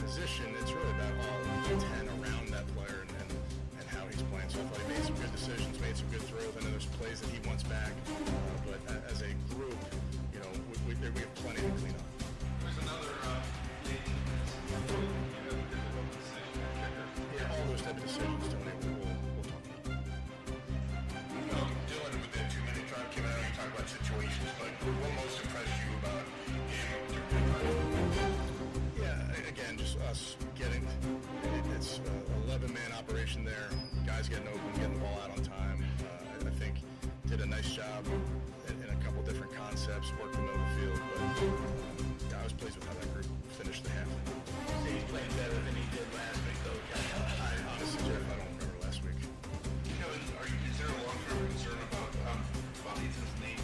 position, it's really about all 10 around that player and how he's playing. So I thought he made some good decisions, made some good throws. I know there's plays that he wants back, but as a group, you know, we have plenty to clean up. There's another yeah, all those type of decisions, Tony, we'll talk about. Dylan, with that 2-minute drive, Kim, I know you talk about situations, but what most impressed you about him during that drive? Yeah, again, just us getting, it's an 11-man operation there, guys getting open, getting the ball out on time. I think did a nice job in a couple different concepts, worked the middle of the field, but I was pleased with how that group finished the half. He's playing better than he did last week, though. Honestly, Jeff, I don't remember last week. You know, is there a long-term concern about Ethan's knee?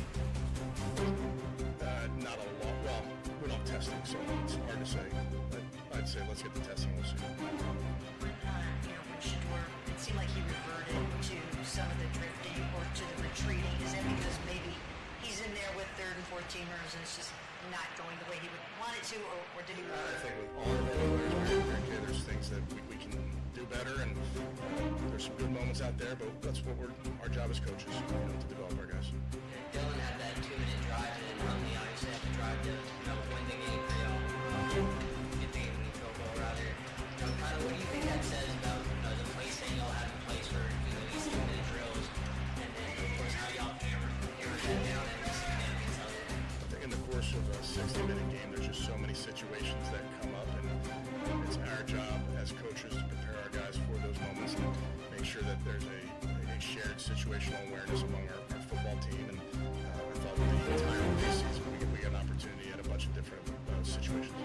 Not a lot. Well, we don't have testing, so it's hard to say. I'd say let's get the testing. We'll see. When Shedeur, it seemed like he reverted to some of the drifting or to the retreating. Is that because maybe he's in there with third and 14ers and it's just not going the way he would want it to, or did he want I it? think with all of our players, there's things that we can do better, and there's some good moments out there, but that's what our job as coaches, to develop our guys. Dylan had that 2-minute drive, and then Huntley obviously had to drive to win the game for y'all. Get the game-winning field goal, rather. Kind of what do you think that says about the place that y'all have in place for these 2-minute drills, and then of course how y'all hammer that down and just against other? I think in the course of a 60-minute game, there's just so many situations that come up, and it's our job as coaches to prepare our guys for those moments and make sure that there's a shared situational awareness among our football team. And I thought with the entire preseason, we got an opportunity at a bunch of different situations.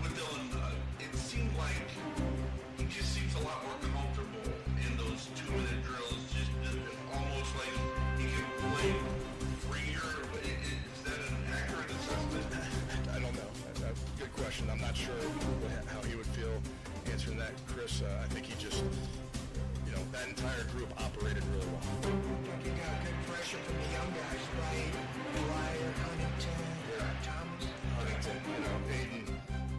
With Dylan, it seemed like he just seems a lot more comfortable in those 2-minute drills, just almost like he can play freer. Is that an accurate assessment? I don't know. Good question. I'm not sure how he would feel answering that, Chris. I think he just, that entire group operated really well. You got good pressure from the young guys, right? Dwyer, Huntington, Thomas. Huntington, Jayden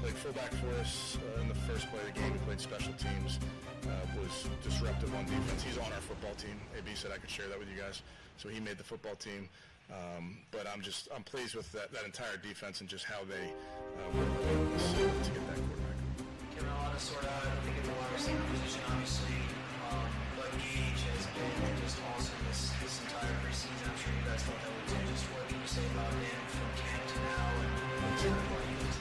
played fullback for us in the first play of the game. He played special teams, was disruptive on defense. He's on our football team. AB said I could share that with you guys. So he made the football team. But I'm pleased with that entire defense and just how they worked to get that quarterback. Kevin, a lot of sort out, I think, in the wide receiver position, obviously. But Gage has been just awesome this entire preseason. I'm sure you guys thought that would take. Just what can you say about him from camp to now?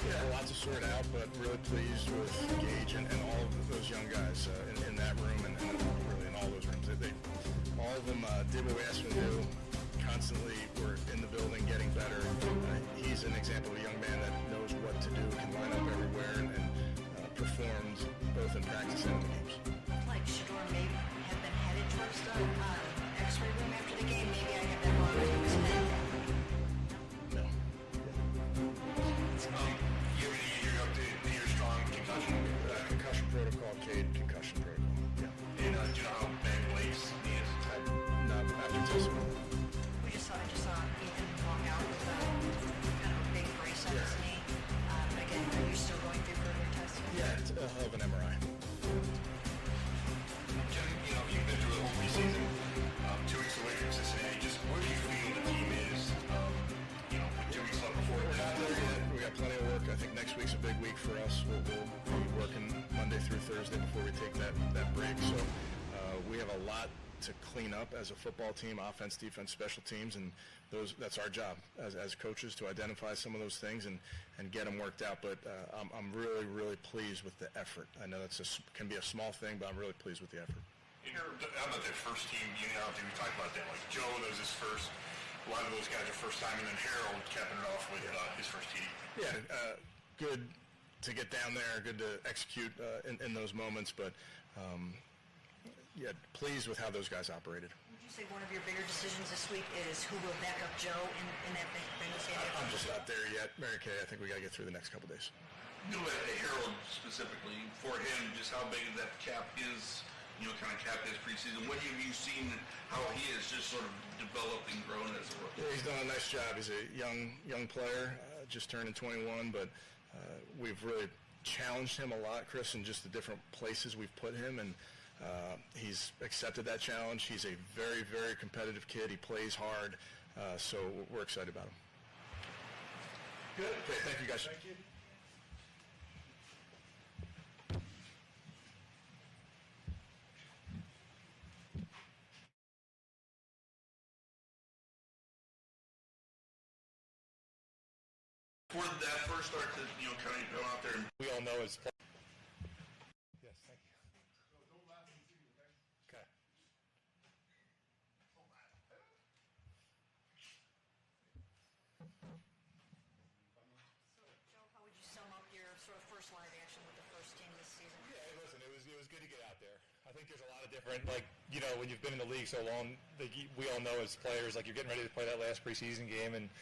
Yeah, lots to sort out, but really pleased with Gage and all of those young guys in that room and really in all those rooms. All of them did what we asked them to do. Constantly were in the building getting better. He's an example of a young man that knows what to do, can line up everywhere, and performed both in practice and in the games. Like Shedeur maybe had been headed towards the X-ray room after the game. Maybe I have that wrong. He was headed. No. You updated Peter Strong concussion. Concussion protocol, Cade, concussion protocol. Yeah. And do you know how bad Blake's knee is? Not after testimony. I just saw Ethan walk out with kind of a big brace on his knee. Again, are you still going through further testing? Yeah, it's a hell of an MRI. Jim, you've been through the whole preseason, 2 weeks away from Cincinnati. Just where do you feel the team is, with 2 weeks left before We're not there yet. We got plenty of work. I think next week's a big week for us. We'll be working Monday through Thursday before we take that break. So we have a lot to clean up as a football team, offense, defense, special teams, and that's our job as coaches to identify some of those things and get them worked out. But I'm really, really pleased with the effort. I know can be a small thing, but I'm really pleased with the effort. How about that first team? We talked about that. Like Joe, that was his first. A lot of those guys are first time, and then Harold capping it off with his first TD. Yeah, good to get down there, good to execute in those moments, but pleased with how those guys operated. Would you say one of your bigger decisions this week is who will back up Joe in that Bengals game? I'm just not there yet. Mary Kay, I think we got to get through the next couple days. Harold specifically, for him, just how big that cap is, kind of cap his preseason. What have you seen how he has just sort of developed and grown as a rookie? Yeah, he's done a nice job. He's a young player, just turning 21, but we've really challenged him a lot, Chris, in just the different places we've put him, and he's accepted that challenge. He's a very, very competitive kid. He plays hard, so we're excited about him. Good. Okay, thank you, guys. Thank you. For that first start to, kind of go out there and We all know his play. Yes, thank you. Okay. Joe, how would you sum up your sort of first live action with the first team this season? Yeah, hey, listen, it was good to get out there. I think there's a lot of different, when you've been in the league so long, we all know as players, you're getting ready to play that last preseason game, and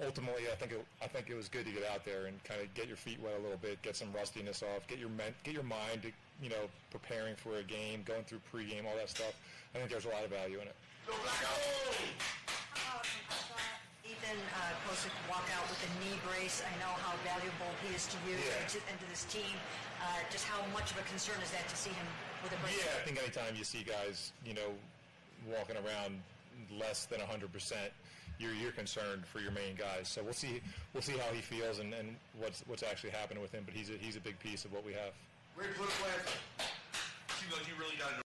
ultimately, I think it was good to get out there and kind of get your feet wet a little bit, get some rustiness off, get your mind, preparing for a game, going through pregame, all that stuff. I think there's a lot of value in it. go back home! I saw Ethan Kosick walk out with a knee brace. I know how valuable he is to you and to this team. Just how much of a concern is that to see him with a brace? Yeah, I think anytime you see guys, walking around less than 100%, you're concerned for your main guys. So we'll see how he feels and what's actually happening with him. But he's a big piece of what we have. Great play. Seems like you really got